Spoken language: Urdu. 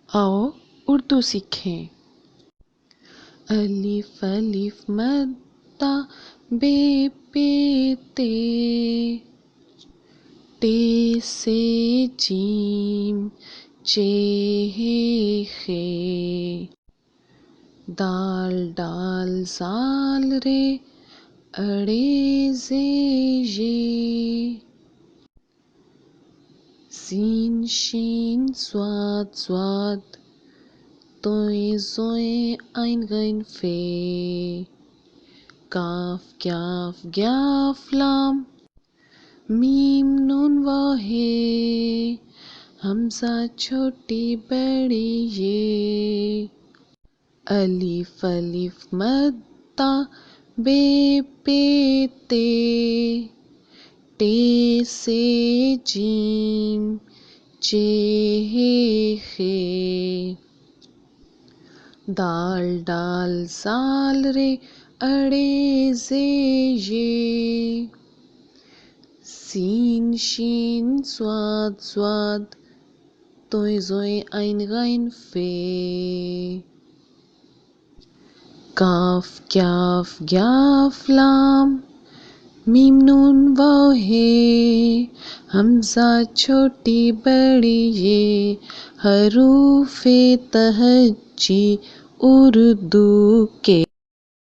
آؤ اردو سیکھیں۔ الف الف مد تا بے پے تے، ٹے سے جیم چے ہے خے، دال ڈال زال رے اڑے زے یے، سین شین صاد صاد توئیں زوئیں عین غین فے، کاف کاف گاف لام میم نون واہے، حمزہ چھوٹی بڑی یہ، الف الف مد تا بے پے تے، ٹے سے جیم چے ہے خے، دال ڈال زال رے اڑے زے یے، سین شین صاد صاد توئیں زوئیں عین غین فے، کاف کاف گاف لام میم نون واہے، حمزہ چھوٹی بڑی یہ، حروف تہجی اردو کے